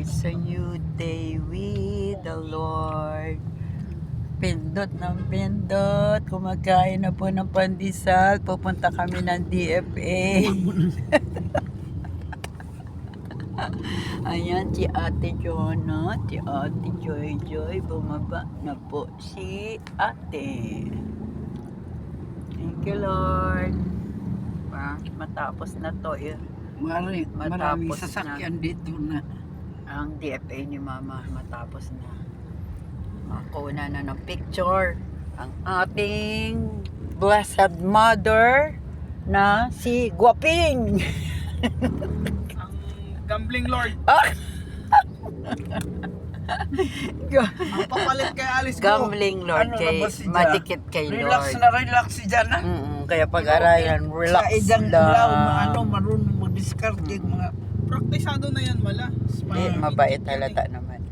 It's a new day with the Lord. Pindot ng pindot. Kumakain na po ng pandesal. Pupunta kami ng DFA. Ayan, si Ate Jonah, si Ate Joy Joy. Bumaba na po si Ate. Thank you, Lord. Matapos na to. Maraming Matapos sasakyan dito na. Ang DFA ni Mama matapos na. Makuna na ng picture ang ating Blessed Mother na si Guaping. Ang gambling lord. Ang papalit kay Alice ko. Gambling Lord, Ano na kay ba si Ja? madikit kay Relax Lord. na relax si Jana. Kaya pag-aralan, relax Sa idang ilaw, lang. marunong mag-discard yung mga Praktisado na yan, mala. Hindi, mabait halata naman.